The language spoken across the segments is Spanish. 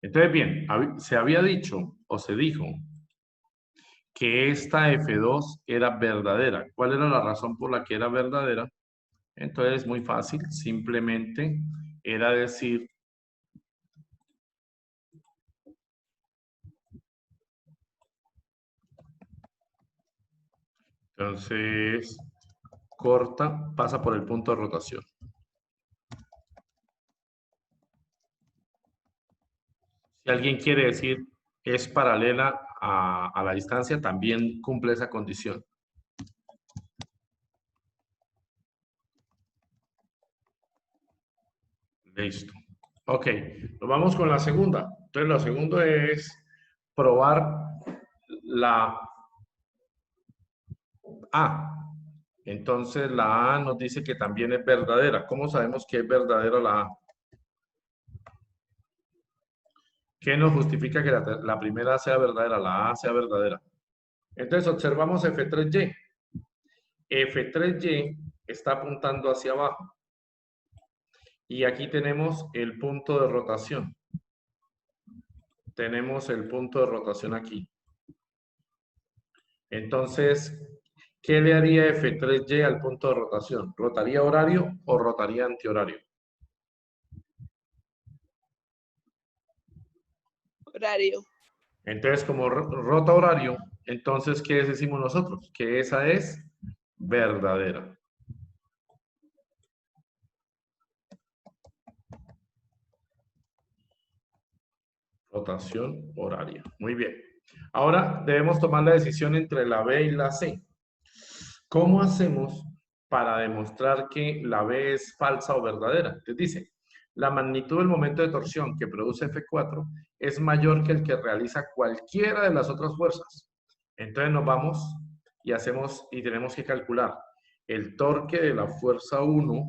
Entonces, bien, se había dicho o se dijo que esta F2 era verdadera. ¿Cuál era la razón por la que era verdadera? Entonces, muy fácil, simplemente era decir, entonces, corta, pasa por el punto de rotación. Si alguien quiere decir es paralela a la distancia, también cumple esa condición. Listo. Ok, nos vamos con la segunda. Entonces, la segunda es probar la A. Entonces, la A nos dice que también es verdadera. ¿Cómo sabemos que es verdadera la A? ¿Qué nos justifica que la primera sea verdadera, la A sea verdadera? Entonces, observamos F3Y. F3Y está apuntando hacia abajo. Y aquí tenemos el punto de rotación. Tenemos el punto de rotación aquí. Entonces, ¿qué le haría F3Y al punto de rotación? ¿Rotaría horario o rotaría antihorario? Horario. Entonces, como rota horario, entonces, ¿qué decimos nosotros? Que esa es verdadera. Rotación horaria. Muy bien. Ahora debemos tomar la decisión entre la B y la C. ¿Cómo hacemos para demostrar que la B es falsa o verdadera? Entonces dice, la magnitud del momento de torsión que produce F4 es mayor que el que realiza cualquiera de las otras fuerzas. Entonces nos vamos y tenemos que calcular el torque de la fuerza 1,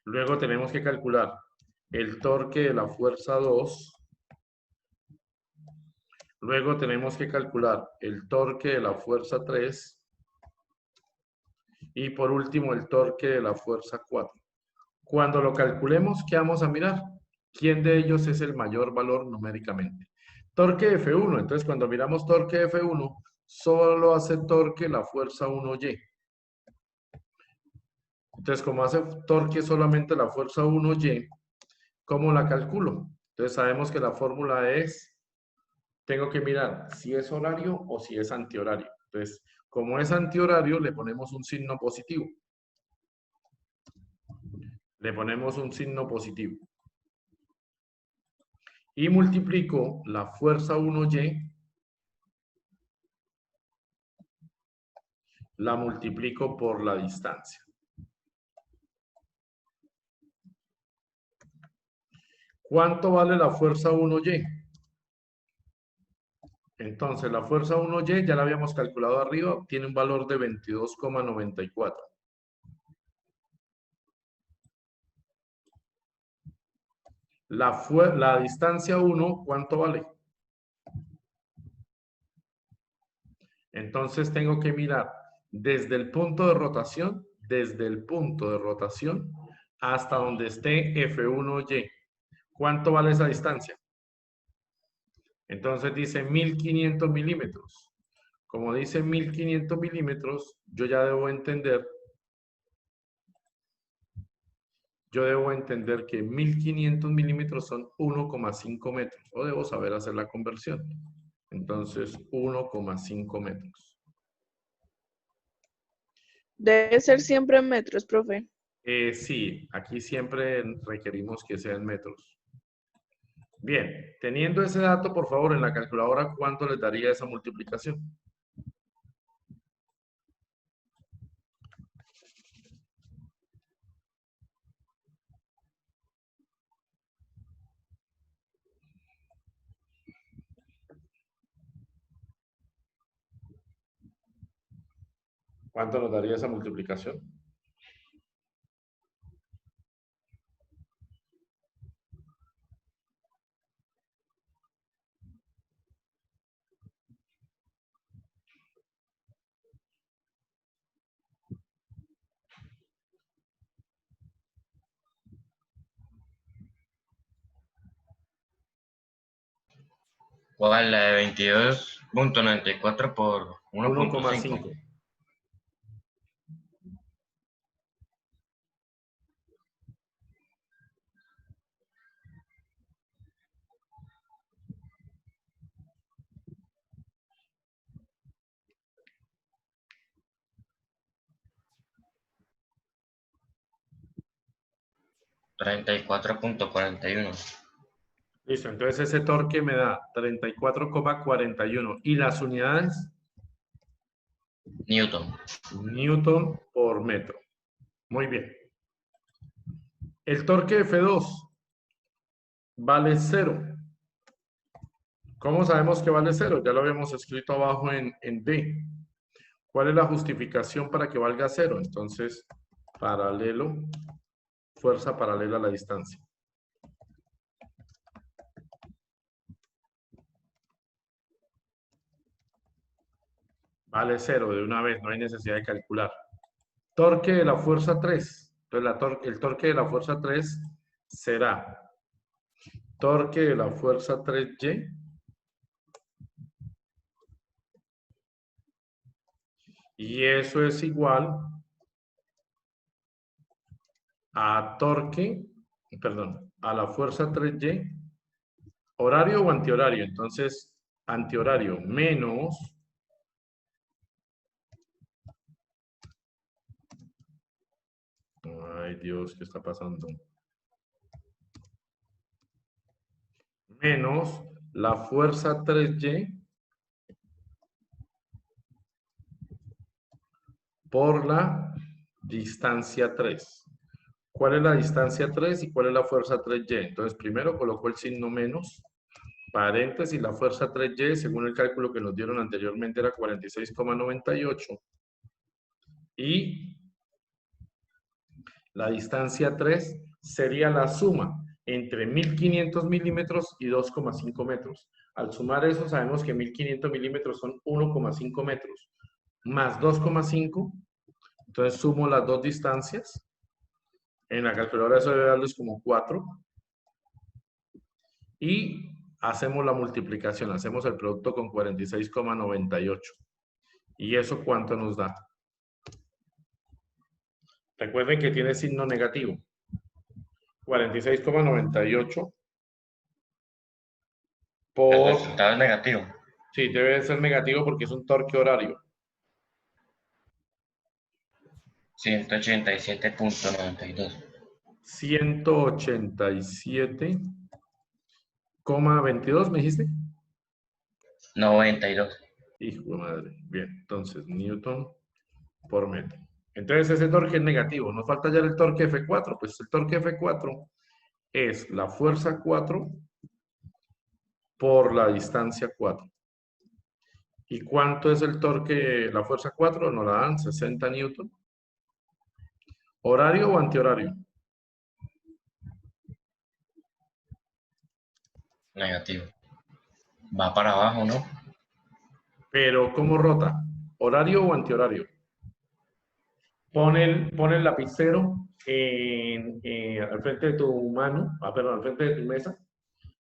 luego tenemos que calcular el torque de la fuerza 2, luego tenemos que calcular el torque de la fuerza 3 y por último el torque de la fuerza 4. Cuando lo calculemos, ¿qué vamos a mirar? ¿Quién de ellos es el mayor valor numéricamente? Torque F1. Entonces, cuando miramos torque F1, solo hace torque la fuerza 1Y. Entonces, como hace torque solamente la fuerza 1Y, ¿cómo la calculo? Entonces, sabemos que la fórmula es, tengo que mirar si es horario o si es antihorario. Entonces, como es antihorario, le ponemos un signo positivo. Le ponemos un signo positivo. Y multiplico la fuerza 1Y, la multiplico por la distancia. ¿Cuánto vale la fuerza 1Y? Entonces, la fuerza 1Y, ya la habíamos calculado arriba, tiene un valor de 22,94. La distancia 1, ¿cuánto vale? Entonces, tengo que mirar desde el punto de rotación, hasta donde esté F1Y. ¿Cuánto vale esa distancia? Entonces dice 1500 milímetros. Como dice 1500 milímetros, yo debo entender que 1500 milímetros son 1,5 metros. O debo saber hacer la conversión. Entonces, 1,5 metros. Debe ser siempre en metros, profe. Sí, aquí siempre requerimos que sean metros. Bien, teniendo ese dato, por favor, en la calculadora, ¿cuánto les daría esa multiplicación? ¿Cuánto nos daría esa multiplicación? ¿Cuál? La de 22.94 por 1.5. 1,5. $34.41. Listo, entonces ese torque me da 34,41. ¿Y las unidades? Newton. Newton por metro. Muy bien. El torque F2 vale 0. ¿Cómo sabemos que vale 0? Ya lo habíamos escrito abajo en D. ¿Cuál es la justificación para que valga 0? Entonces, paralelo, fuerza paralela a la distancia. Vale 0 de una vez, no hay necesidad de calcular. Torque de la fuerza 3. Entonces, el torque de la fuerza 3 será torque de la fuerza 3Y y eso es igual a torque, perdón, a la fuerza 3Y, horario o antihorario. Entonces, antihorario menos ay, Dios, ¿qué está pasando? Menos la fuerza 3Y por la distancia 3. ¿Cuál es la distancia 3 y cuál es la fuerza 3Y? Entonces, primero coloco el signo menos, paréntesis, la fuerza 3Y, según el cálculo que nos dieron anteriormente, era 46,98. Y la distancia 3 sería la suma entre 1500 milímetros y 2,5 metros. Al sumar eso, sabemos que 1500 milímetros son 1,5 metros, más 2,5. Entonces sumo las dos distancias. En la calculadora eso debe darles como 4. Y hacemos la multiplicación, hacemos el producto con 46,98. ¿Y eso cuánto nos da? Recuerden que tiene signo negativo. 46,98 El por... resultado es negativo. Sí, debe ser negativo porque es un torque horario. 187.92. 187,22, ¿me dijiste? 92. Hijo de madre. Bien, entonces, Newton por metro. Entonces, ese torque es negativo. Nos falta ya el torque F4. Pues el torque F4 es la fuerza 4 por la distancia 4. ¿Y cuánto es el torque, la fuerza 4? Nos la dan 60 newton. ¿Horario o antihorario? Negativo. Va para abajo, ¿no? Pero, ¿cómo rota? ¿Horario o antihorario? Pon el lapicero al frente de tu mano, perdón, al frente de tu mesa.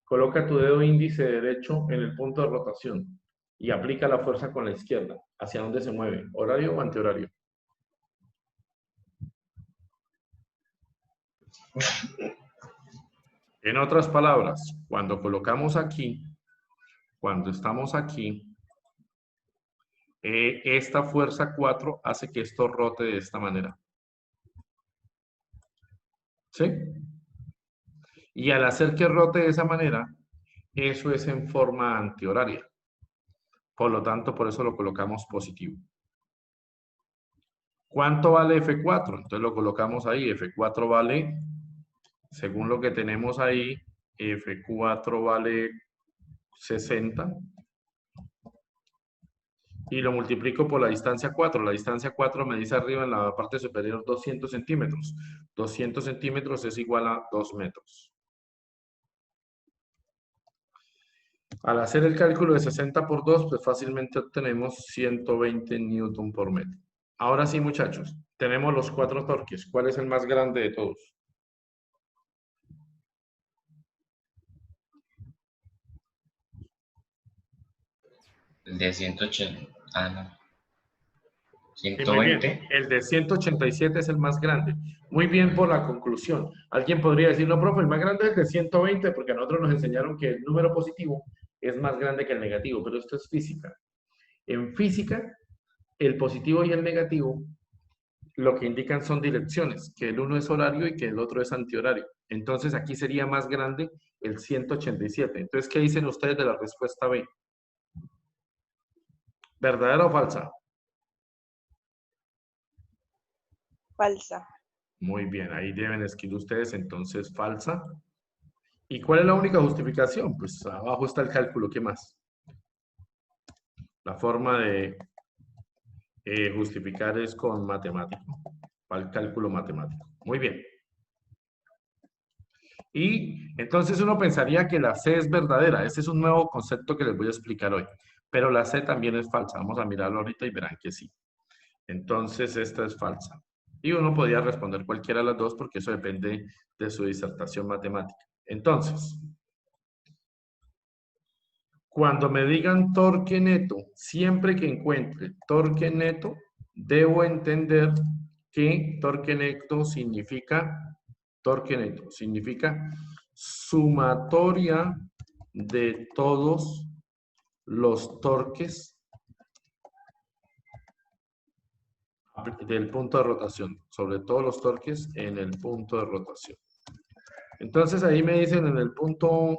Coloca tu dedo índice derecho en el punto de rotación y aplica la fuerza con la izquierda. ¿Hacia dónde se mueve? ¿Horario o antihorario? En otras palabras, cuando colocamos aquí, cuando estamos aquí, esta fuerza 4 hace que esto rote de esta manera. ¿Sí? Y al hacer que rote de esa manera, eso es en forma antihoraria. Por lo tanto, por eso lo colocamos positivo. ¿Cuánto vale F4? Entonces lo colocamos ahí. F4 vale, según lo que tenemos ahí, F4 vale 60. Y lo multiplico por la distancia 4. La distancia 4 me dice arriba en la parte superior 200 centímetros. 200 centímetros es igual a 2 metros. Al hacer el cálculo de 60 por 2, pues fácilmente obtenemos 120 newton por metro. Ahora sí, muchachos, tenemos los 4 torques. ¿Cuál es el más grande de todos? El de 180. Ah, no. Sí, muy bien. 120. El de 187 es el más grande. Muy bien por la conclusión. Alguien podría decir, no, profe, el más grande es el de 120 porque a nosotros nos enseñaron que el número positivo es más grande que el negativo, pero esto es física. En física, el positivo y el negativo lo que indican son direcciones, que el uno es horario y que el otro es antihorario. Entonces aquí sería más grande el 187. Entonces, ¿qué dicen ustedes de la respuesta B? ¿Verdadera o falsa? Falsa. Muy bien, ahí deben escribir ustedes entonces falsa. ¿Y cuál es la única justificación? Pues abajo está el cálculo, ¿qué más? La forma de justificar es con matemático, el cálculo matemático. Muy bien. Y entonces uno pensaría que la C es verdadera. Ese es un nuevo concepto que les voy a explicar hoy. Pero la C también es falsa. Vamos a mirarlo ahorita y verán que sí. Entonces esta es falsa. Y uno podría responder cualquiera de las dos porque eso depende de su disertación matemática. Entonces, cuando me digan torque neto, siempre que encuentre torque neto, debo entender que torque neto significa sumatoria de todos los torques del punto de rotación, sobre todos los torques en el punto de rotación. Entonces ahí me dicen en el punto,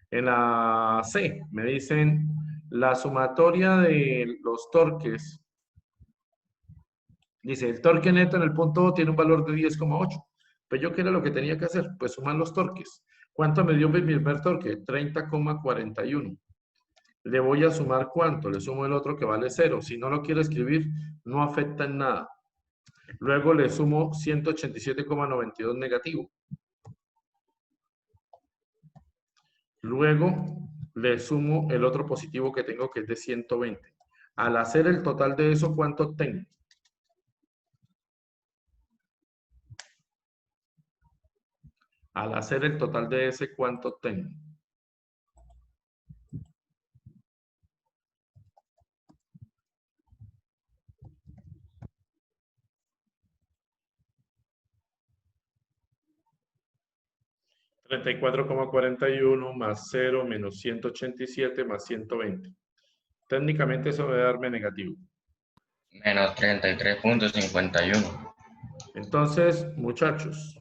en la C, me dicen la sumatoria de los torques. Dice, el torque neto en el punto O tiene un valor de 10,8. Pues yo, ¿qué era lo que tenía que hacer? Pues sumar los torques. ¿Cuánto me dio mi primer torque? 30,41. Le voy a sumar ¿cuánto? Le sumo el otro que vale 0. Si no lo quiero escribir, no afecta en nada. Luego le sumo 187,92 negativo. Luego le sumo el otro positivo que tengo, que es de 120. Al hacer el total de eso, ¿cuánto tengo? Al hacer el total de ese, ¿cuánto tengo? $34,41 más 0 menos 187 más 120. Técnicamente eso debe darme negativo. Menos 33,51. Entonces, muchachos,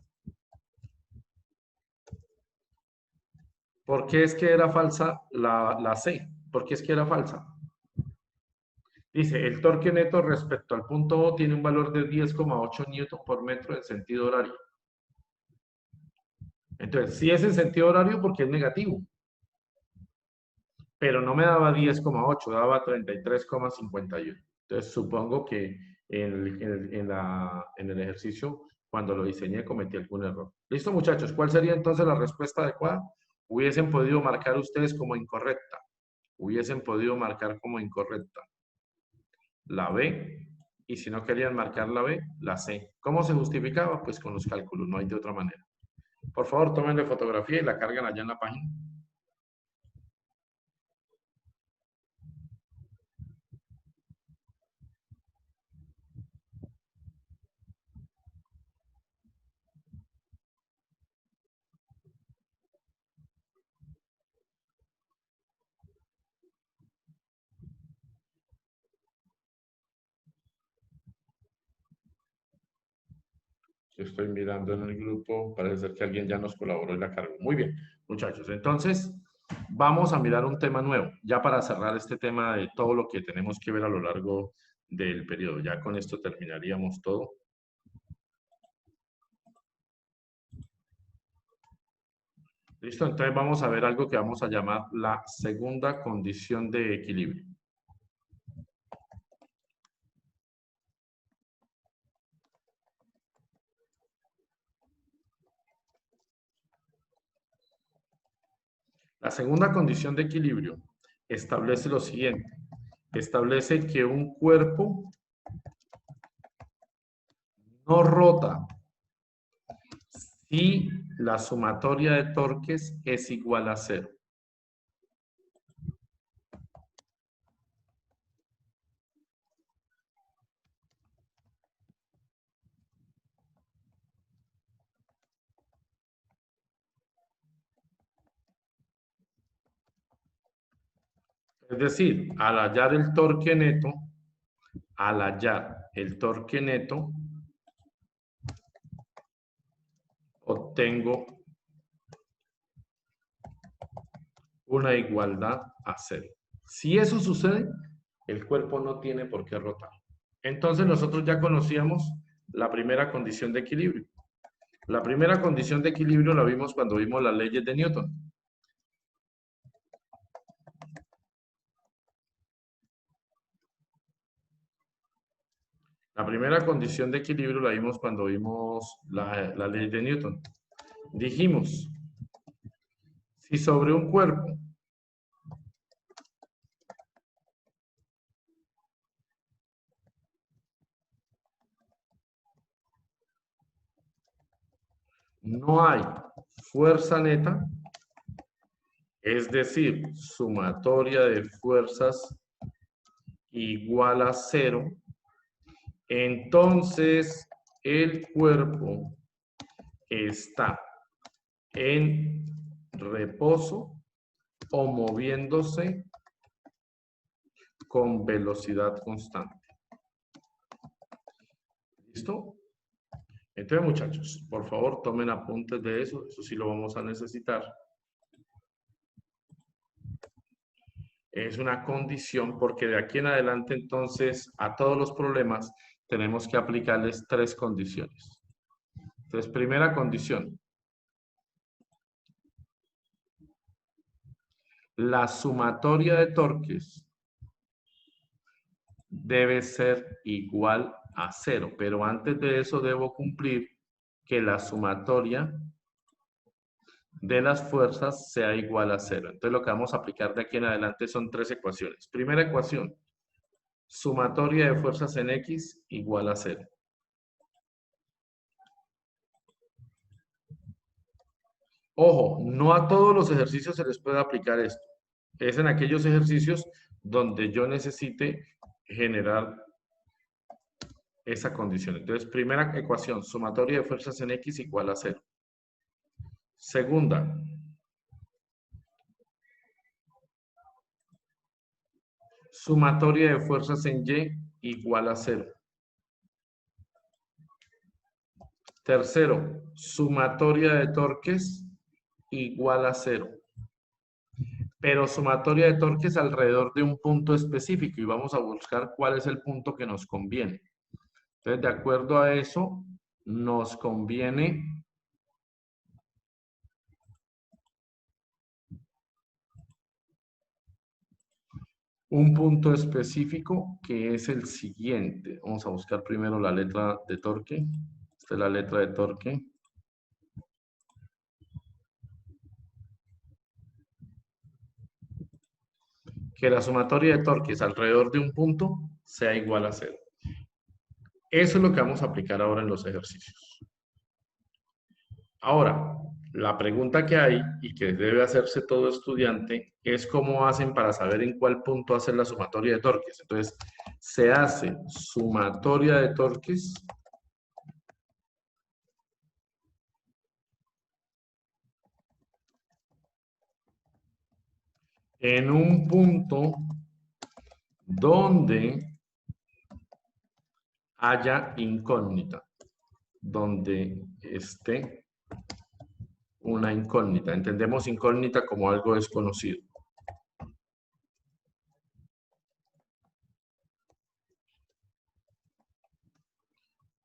¿por qué es que era falsa la C? ¿Por qué es que era falsa? Dice, el torque neto respecto al punto O tiene un valor de 10,8 newton por metro en sentido horario. Entonces, sí es en sentido horario porque es negativo. Pero no me daba 10,8, daba 33,51. Entonces, supongo que en el ejercicio, cuando lo diseñé, cometí algún error. Listo, muchachos. ¿Cuál sería entonces la respuesta adecuada? Hubiesen podido marcar ustedes como incorrecta. Hubiesen podido marcar como incorrecta la B. Y si no querían marcar la B, la C. ¿Cómo se justificaba? Pues con los cálculos, no hay de otra manera. Por favor, tómenle fotografía y la cargan allá en la página. Yo estoy mirando en el grupo, parece ser que alguien ya nos colaboró y la cargó. Muy bien, muchachos. Entonces, vamos a mirar un tema nuevo, ya para cerrar este tema de todo lo que tenemos que ver a lo largo del periodo. Ya con esto terminaríamos todo. Listo, entonces vamos a ver algo que vamos a llamar la segunda condición de equilibrio. La segunda condición de equilibrio establece lo siguiente. Establece que un cuerpo no rota si la sumatoria de torques es igual a 0. Es decir, al hallar el torque neto, obtengo una igualdad a 0. Si eso sucede, el cuerpo no tiene por qué rotar. Entonces nosotros ya conocíamos la primera condición de equilibrio. La primera condición de equilibrio la vimos cuando vimos las leyes de Newton. La primera condición de equilibrio la vimos cuando vimos la ley de Newton. Dijimos, si sobre un cuerpo no hay fuerza neta, es decir, sumatoria de fuerzas igual a 0, entonces el cuerpo está en reposo o moviéndose con velocidad constante. ¿Listo? Entonces, muchachos, por favor, tomen apuntes de eso. Eso sí lo vamos a necesitar. Es una condición porque de aquí en adelante, entonces, a todos los problemas tenemos que aplicarles 3 condiciones. Entonces, primera condición. La sumatoria de torques debe ser igual a 0, pero antes de eso debo cumplir que la sumatoria de las fuerzas sea igual a 0. Entonces lo que vamos a aplicar de aquí en adelante son 3 ecuaciones. Primera ecuación, sumatoria de fuerzas en X igual a 0. Ojo, no a todos los ejercicios se les puede aplicar esto. Es en aquellos ejercicios donde yo necesite generar esa condición. Entonces, primera ecuación, sumatoria de fuerzas en X igual a 0. Segunda, sumatoria de fuerzas en Y igual a 0. Tercero, sumatoria de torques igual a 0. Pero sumatoria de torques alrededor de un punto específico y vamos a buscar cuál es el punto que nos conviene. Entonces, de acuerdo a eso, nos conviene un punto específico que es el siguiente. Vamos a buscar primero la letra de torque. Esta es la letra de torque. Que la sumatoria de torques alrededor de un punto sea igual a 0. Eso es lo que vamos a aplicar ahora en los ejercicios. Ahora, la pregunta que hay y que debe hacerse todo estudiante es cómo hacen para saber en cuál punto hacer la sumatoria de torques. Entonces, se hace sumatoria de torques en un punto donde haya incógnita, donde esté una incógnita. Entendemos incógnita como algo desconocido.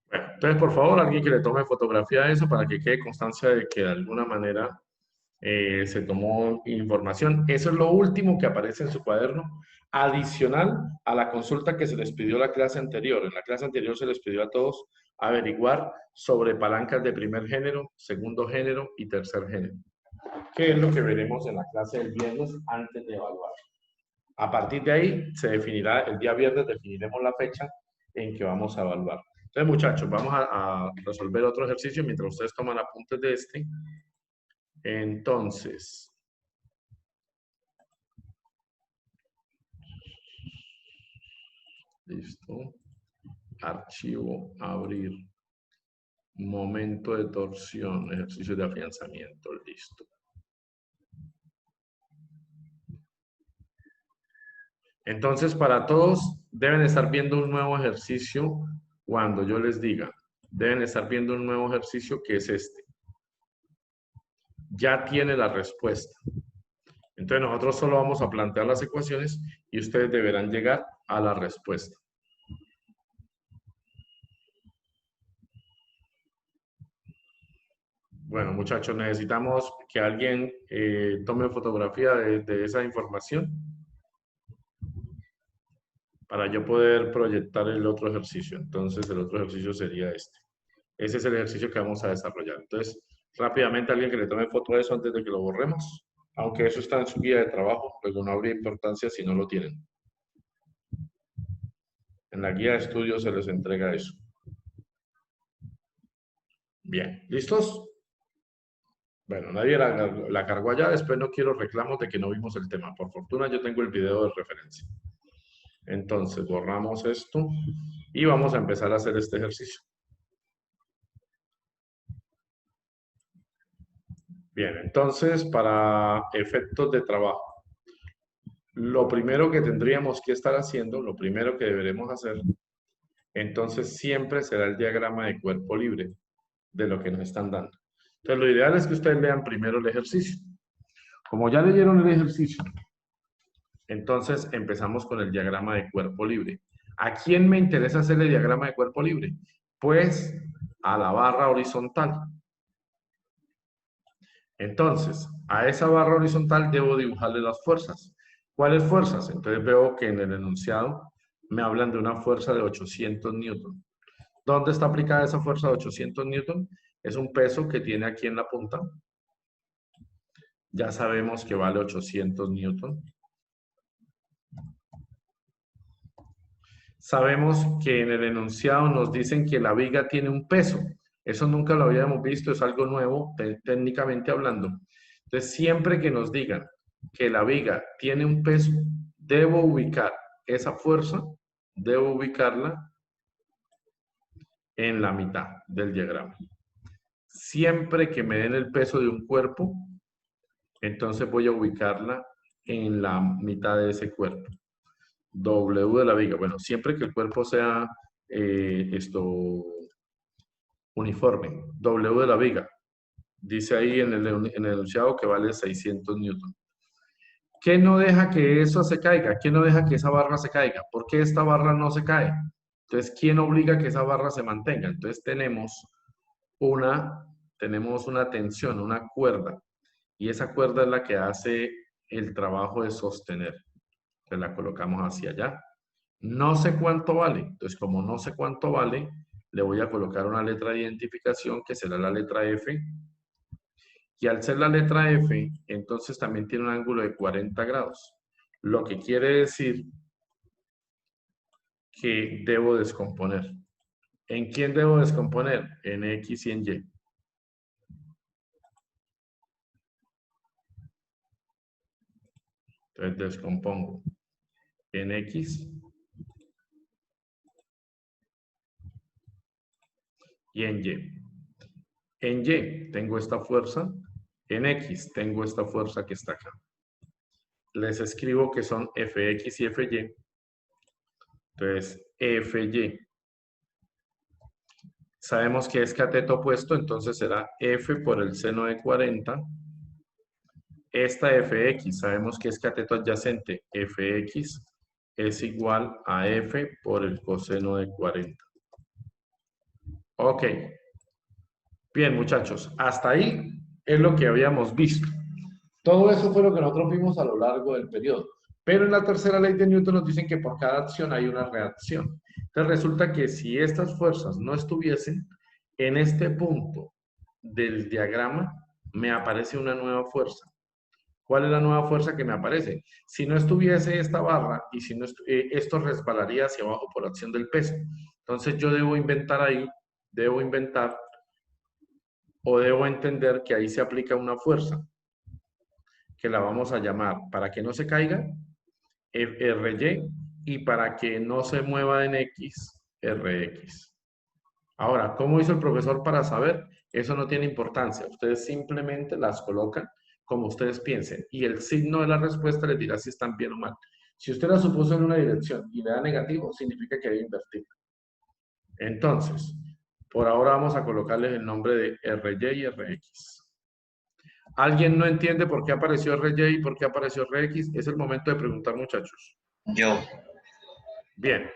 Bueno, entonces, por favor, alguien que le tome fotografía a eso para que quede constancia de que de alguna manera se tomó información. Eso es lo último que aparece en su cuaderno, adicional a la consulta que se les pidió la clase anterior. En la clase anterior se les pidió a todos averiguar sobre palancas de primer género, segundo género y tercer género, que es lo que veremos en la clase del viernes antes de evaluar. A partir de ahí se definirá, el día viernes definiremos la fecha en que vamos a evaluar. Entonces, muchachos, vamos a resolver otro ejercicio mientras ustedes toman apuntes de este. Entonces, listo. Archivo, abrir. Momento de torsión, ejercicio de afianzamiento, listo. Entonces, para todos, deben estar viendo un nuevo ejercicio cuando yo les diga. Deben estar viendo un nuevo ejercicio que es este. Ya tiene la respuesta. Entonces, nosotros solo vamos a plantear las ecuaciones y ustedes deberán llegar a la respuesta. Bueno, muchachos, necesitamos que alguien tome fotografía de esa información para yo poder proyectar el otro ejercicio. Entonces, el otro ejercicio sería este. Ese es el ejercicio que vamos a desarrollar. Entonces, rápidamente alguien que le tome foto de eso antes de que lo borremos. Aunque eso está en su guía de trabajo, luego no habría importancia si no lo tienen. En la guía de estudio se les entrega eso. Bien, ¿listos? Bueno, nadie la cargó allá, después no quiero reclamos de que no vimos el tema. Por fortuna yo tengo el video de referencia. Entonces, borramos esto y vamos a empezar a hacer este ejercicio. Bien, entonces, para efectos de trabajo, lo primero que tendríamos que estar haciendo, lo primero que deberemos hacer, entonces siempre será el diagrama de cuerpo libre de lo que nos están dando. Entonces, lo ideal es que ustedes lean primero el ejercicio. Como ya leyeron el ejercicio, entonces empezamos con el diagrama de cuerpo libre. ¿A quién me interesa hacer el diagrama de cuerpo libre? Pues a la barra horizontal. Entonces, a esa barra horizontal debo dibujarle las fuerzas. ¿Cuáles fuerzas? Entonces veo que en el enunciado me hablan de una fuerza de 800 newton. ¿Dónde está aplicada esa fuerza de 800 newton? Es un peso que tiene aquí en la punta. Ya sabemos que vale 800 newton. Sabemos que en el enunciado nos dicen que la viga tiene un peso. Eso nunca lo habíamos visto, es algo nuevo, técnicamente hablando. Entonces, siempre que nos digan que la viga tiene un peso, debo ubicar esa fuerza, debo ubicarla en la mitad del diagrama. Siempre que me den el peso de un cuerpo, entonces voy a ubicarla en la mitad de ese cuerpo. W de la viga. Bueno, siempre que el cuerpo sea uniforme. W de la viga. Dice ahí en el enunciado que vale 600 newton. ¿Qué no deja que eso se caiga? ¿Qué no deja que esa barra se caiga? ¿Por qué esta barra no se cae? Entonces, ¿quién obliga que esa barra se mantenga? Entonces, tenemos una tensión, una cuerda. Y esa cuerda es la que hace el trabajo de sostener. Entonces, la colocamos hacia allá. No sé cuánto vale. Entonces, como no sé cuánto vale, le voy a colocar una letra de identificación que será la letra F. Y al ser la letra F, entonces también tiene un ángulo de 40 grados. Lo que quiere decir que debo descomponer. ¿En quién debo descomponer? En X y en Y. Entonces descompongo en X y en Y. En Y tengo esta fuerza, en X tengo esta fuerza que está acá. Les escribo que son Fx y Fy. Entonces, Fy. Sabemos que es cateto opuesto, entonces será F por el seno de 40. Esta Fx, sabemos que es cateto adyacente. Fx es igual a F por el coseno de 40. Ok. Bien, muchachos, hasta ahí es lo que habíamos visto. Todo eso fue lo que nosotros vimos a lo largo del periodo. Pero en la tercera ley de Newton nos dicen que por cada acción hay una reacción. Entonces resulta que si estas fuerzas no estuviesen, en este punto del diagrama me aparece una nueva fuerza. ¿Cuál es la nueva fuerza que me aparece? Si no estuviese esta barra y si no esto resbalaría hacia abajo por acción del peso. Entonces yo debo inventar ahí, o debo entender que ahí se aplica una fuerza que la vamos a llamar, para que no se caiga, RY, y para que no se mueva en X, RX. Ahora, ¿cómo hizo el profesor para saber? Eso no tiene importancia. Ustedes simplemente las colocan como ustedes piensen. Y el signo de la respuesta les dirá si están bien o mal. Si usted la supuso en una dirección y le da negativo, significa que hay invertir. Entonces, por ahora vamos a colocarles el nombre de RY y RX. ¿Alguien no entiende por qué apareció RY y por qué apareció RX? Es el momento de preguntar, muchachos. Yo. Bien.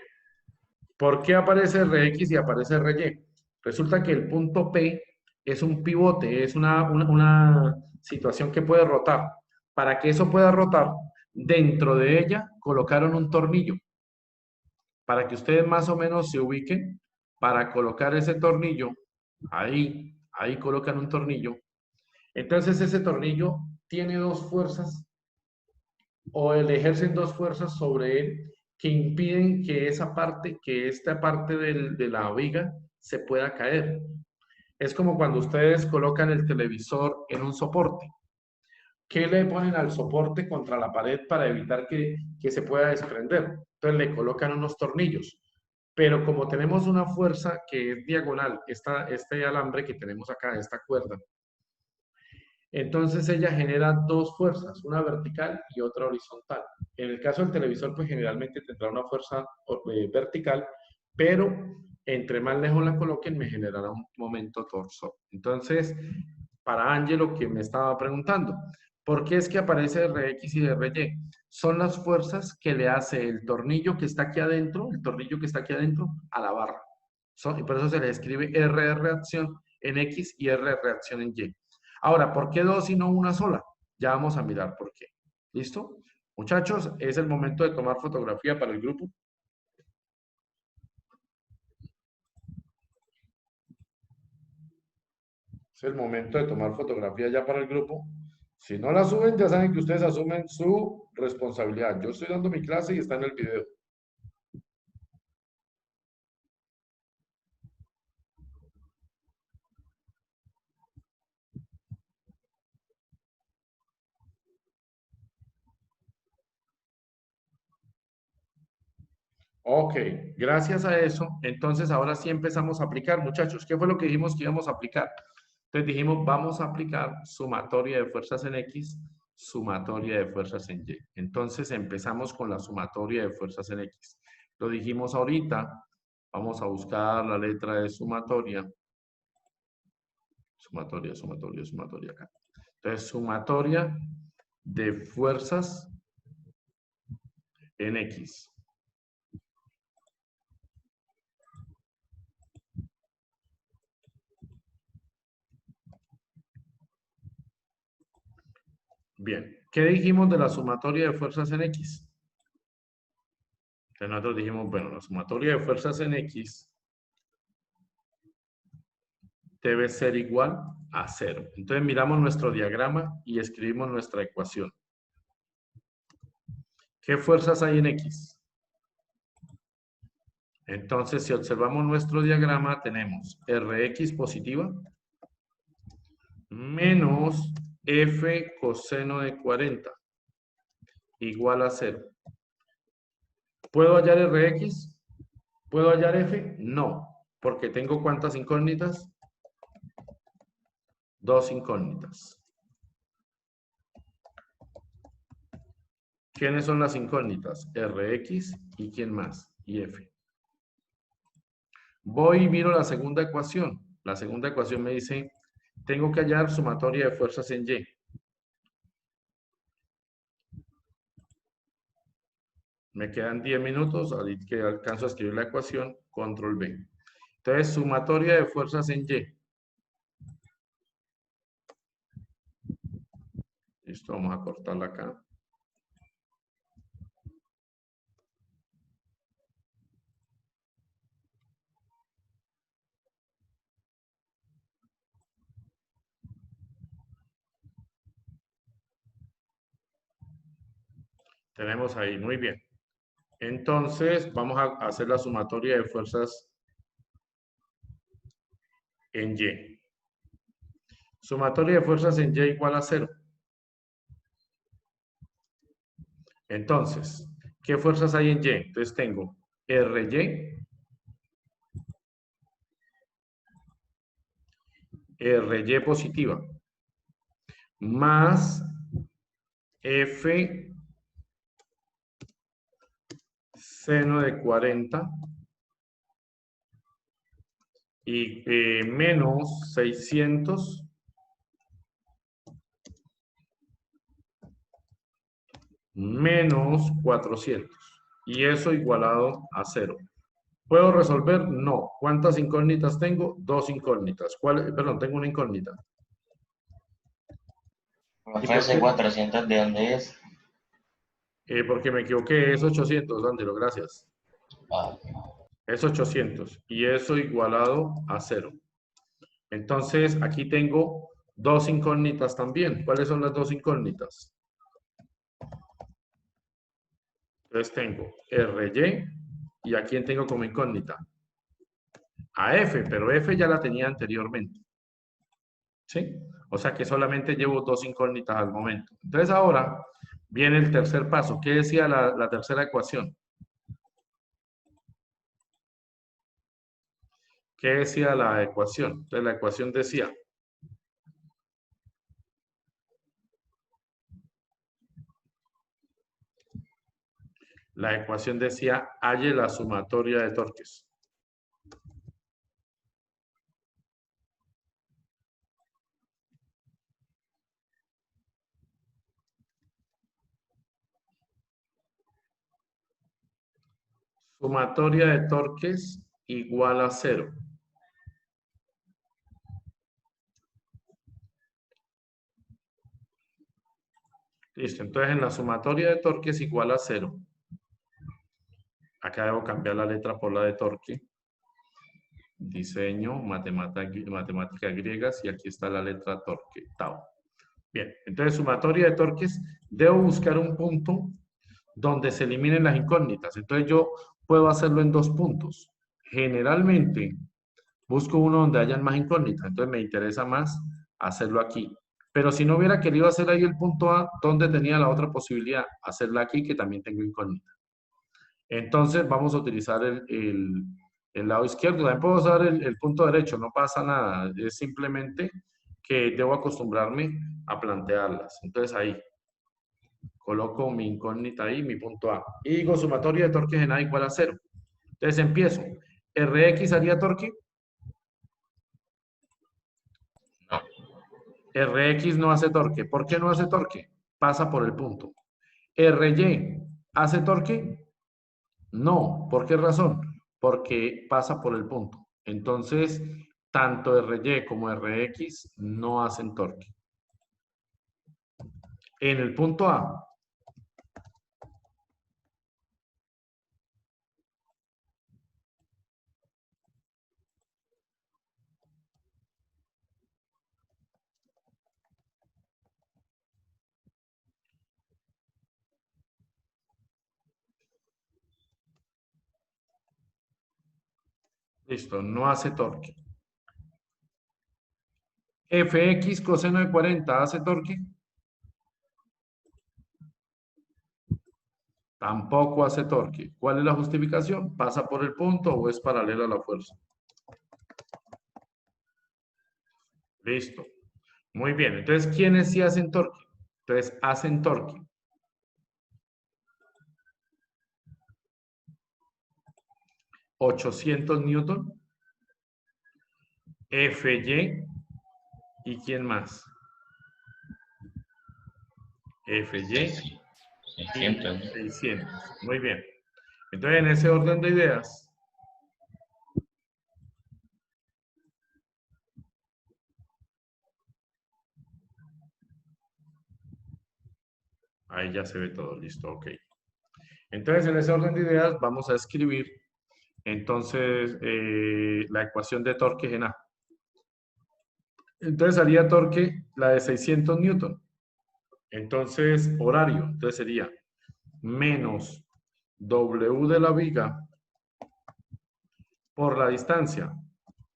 ¿Por qué aparece RX y aparece RY? Resulta que el punto P es un pivote, es una situación que puede rotar. Para que eso pueda rotar, dentro de ella colocaron un tornillo. Para que ustedes más o menos se ubiquen, para colocar ese tornillo, ahí colocan un tornillo. Entonces ese tornillo tiene dos fuerzas o le ejercen dos fuerzas sobre él que impiden que esa parte, que esta parte de la viga se pueda caer. Es como cuando ustedes colocan el televisor en un soporte. ¿Qué le ponen al soporte contra la pared para evitar que se pueda desprender? Entonces le colocan unos tornillos. Pero como tenemos una fuerza que es diagonal, este alambre que tenemos acá, esta cuerda, entonces ella genera dos fuerzas, una vertical y otra horizontal. En el caso del televisor, pues generalmente tendrá una fuerza vertical, pero entre más lejos la coloquen, me generará un momento torso. Entonces, para Ángelo, que me estaba preguntando, ¿por qué es que aparece RX y RY? Son las fuerzas que le hace el tornillo que está aquí adentro, el tornillo que está aquí adentro, a la barra. Y por eso se le escribe R reacción en X y R reacción en Y. Ahora, ¿por qué dos y no una sola? Ya vamos a mirar por qué. ¿Listo? Muchachos, es el momento de tomar fotografía para el grupo. Es el momento de tomar fotografía ya para el grupo. Si no la suben, ya saben que ustedes asumen su responsabilidad. Yo estoy dando mi clase y está en el video. Ok, gracias a eso, entonces ahora sí empezamos a aplicar, muchachos. ¿Qué fue lo que dijimos que íbamos a aplicar? Entonces dijimos, vamos a aplicar sumatoria de fuerzas en X, sumatoria de fuerzas en Y. Entonces empezamos con la sumatoria de fuerzas en X. Lo dijimos ahorita, vamos a buscar la letra de sumatoria. Sumatoria acá. Entonces, sumatoria de fuerzas en X. Bien, ¿qué dijimos de la sumatoria de fuerzas en X? Entonces nosotros dijimos, bueno, la sumatoria de fuerzas en X debe ser igual a 0. Entonces miramos nuestro diagrama y escribimos nuestra ecuación. ¿Qué fuerzas hay en X? Entonces, si observamos nuestro diagrama, tenemos Rx positiva menos F coseno de 40 igual a 0. ¿Puedo hallar Rx? ¿Puedo hallar F? No, porque tengo ¿cuántas incógnitas? Dos incógnitas. ¿Quiénes son las incógnitas? Rx y ¿quién más? Y F. Voy y miro la segunda ecuación. La segunda ecuación me dice, tengo que hallar sumatoria de fuerzas en Y. Me quedan 10 minutos, ahorita que alcanzo a escribir la ecuación, control B. Entonces, sumatoria de fuerzas en Y. Listo, vamos a cortarla acá. Tenemos ahí, muy bien. Entonces, vamos a hacer la sumatoria de fuerzas en Y. Sumatoria de fuerzas en Y igual a 0. Entonces, ¿qué fuerzas hay en Y? Entonces tengo RY, RY positiva, más F seno de 40 y menos 600 menos 400. Y eso igualado a 0. ¿Puedo resolver? No. ¿Cuántas incógnitas tengo? 2 incógnitas. Perdón, tengo una incógnita. Profe, 400, ¿de dónde es? Porque me equivoqué, es 800, Ángelo, gracias. Ah, Es 800 y eso igualado a 0. Entonces, aquí tengo 2 incógnitas también. ¿Cuáles son las 2 incógnitas? Entonces tengo RY y ¿a quién tengo como incógnita? A F, pero F ya la tenía anteriormente. ¿Sí? O sea que solamente llevo 2 incógnitas al momento. Entonces ahora viene el tercer paso. ¿Qué decía la tercera ecuación? ¿Qué decía la ecuación? Entonces la ecuación decía, halle la sumatoria de torques. Sumatoria de torques igual a 0. Listo, entonces en la sumatoria de torques igual a 0. Acá debo cambiar la letra por la de torque. Diseño, matemáticas griegas, y aquí está la letra torque, tau. Bien, entonces sumatoria de torques, debo buscar un punto donde se eliminen las incógnitas. Entonces yo puedo hacerlo en 2 puntos. Generalmente busco uno donde hayan más incógnitas, entonces me interesa más hacerlo aquí. Pero si no hubiera querido hacer ahí el punto A, ¿dónde tenía la otra posibilidad? Hacerla aquí, que también tengo incógnita. Entonces vamos a utilizar el lado izquierdo. También puedo usar el punto derecho, no pasa nada. Es simplemente que debo acostumbrarme a plantearlas. Entonces ahí coloco mi incógnita ahí, mi punto A. Y digo sumatoria de torques en A igual a 0. Entonces empiezo. ¿Rx haría torque? no. Rx no hace torque. ¿Por qué no hace torque? Pasa por el punto. ¿Ry hace torque? No. ¿Por qué razón? Porque pasa por el punto. Entonces, tanto Ry como Rx no hacen torque. En el punto A, listo, no hace torque. Fx coseno de 40 hace torque. Tampoco hace torque. ¿Cuál es la justificación? ¿Pasa por el punto o es paralela a la fuerza? Listo. Muy bien. Entonces, ¿quiénes sí hacen torque? Entonces, hacen torque 800 newton, Fy, ¿y quién más? Fy Sí, y 600, ¿no? 600. Muy bien. Entonces, en ese orden de ideas, ahí ya se ve todo. Listo, ok. Entonces, en ese orden de ideas, vamos a escribir entonces la ecuación de torque en A. Entonces, haría torque la de 600 newton. Entonces, horario. Entonces, sería menos W de la viga por la distancia.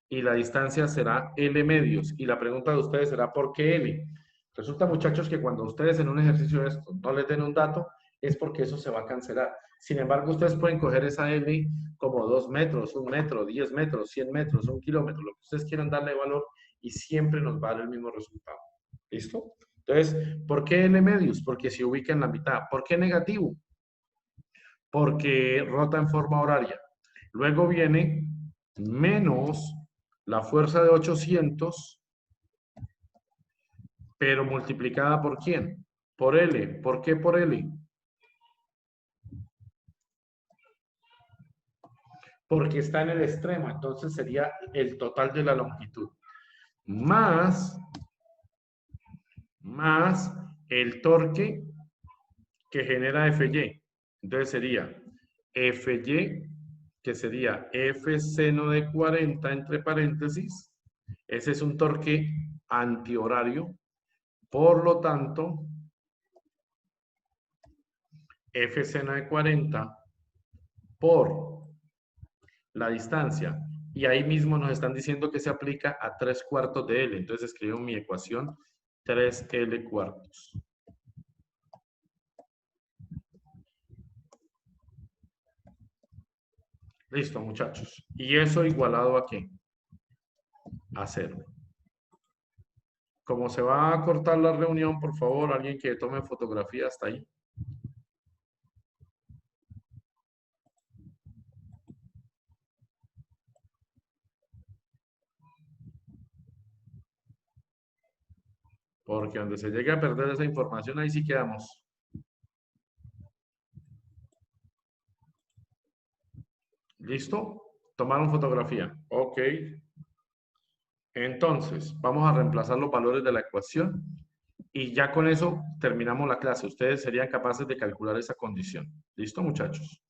Y la distancia será L medios. Y la pregunta de ustedes será, ¿por qué L? Resulta, muchachos, que cuando ustedes en un ejercicio de esto no les den un dato, es porque eso se va a cancelar. Sin embargo, ustedes pueden coger esa L como 2 metros, 1 metro, 10 metros, 100 metros, 1 kilómetro, lo que ustedes quieran darle valor y siempre nos va a dar el mismo resultado. ¿Listo? Entonces, ¿por qué L medios? Porque se ubica en la mitad. ¿Por qué negativo? porque rota en forma horaria. Luego viene menos la fuerza de 800, pero multiplicada por ¿quién? Por L. ¿Por qué por L? Porque está en el extremo, entonces sería el total de la longitud. Más el torque que genera Fy. Entonces sería Fy, que sería F seno de 40 entre paréntesis. Ese es un torque antihorario. Por lo tanto, F seno de 40 por la distancia. Y ahí mismo nos están diciendo que se aplica a 3/4 de L. Entonces escribo mi ecuación 3L/4. Listo, muchachos. ¿Y eso igualado a qué? A 0. Como se va a cortar la reunión, por favor, alguien que tome fotografía hasta ahí. Porque donde se llegue a perder esa información, ahí sí quedamos. ¿Listo? Tomaron fotografía. Ok. Entonces, vamos a reemplazar los valores de la ecuación y ya con eso terminamos la clase. Ustedes serían capaces de calcular esa condición. ¿Listo, muchachos?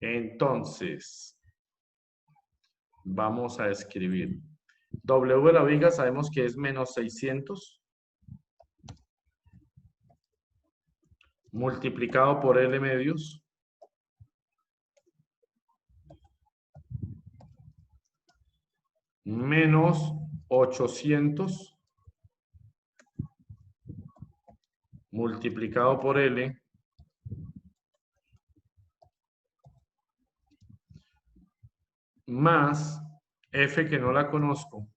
Entonces, vamos a escribir. W de la viga sabemos que es menos 600 multiplicado por L medios menos 800 multiplicado por L más F, que no la conozco,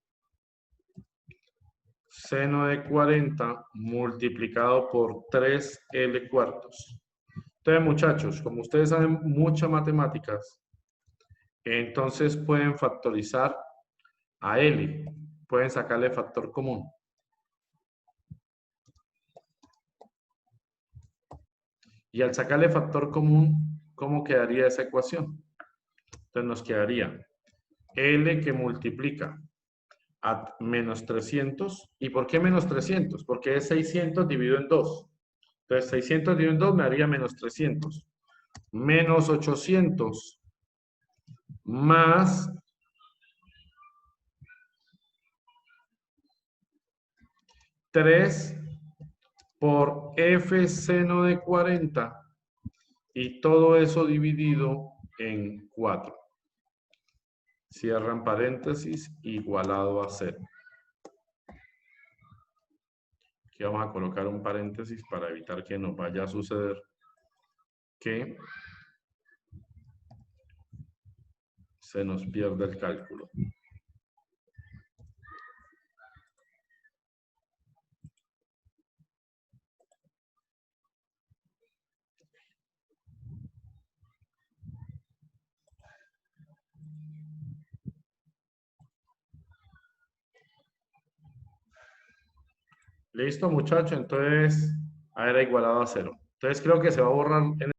seno de 40 multiplicado por 3L/4. Entonces, muchachos, como ustedes saben muchas matemáticas, entonces pueden factorizar a L. Pueden sacarle factor común. Y al sacarle factor común, ¿cómo quedaría esa ecuación? Entonces nos quedaría L que multiplica a menos 300. ¿Y por qué menos 300? Porque es 600 dividido en 2. Entonces 600 dividido en 2 me haría menos 300. Menos 800 más 3 por F seno de 40 y todo eso dividido en 4. Cierran paréntesis, igualado a 0. Aquí vamos a colocar un paréntesis para evitar que nos vaya a suceder que se nos pierda el cálculo. Listo, muchachos. Entonces, era igualado a 0. Entonces creo que se va a borrar en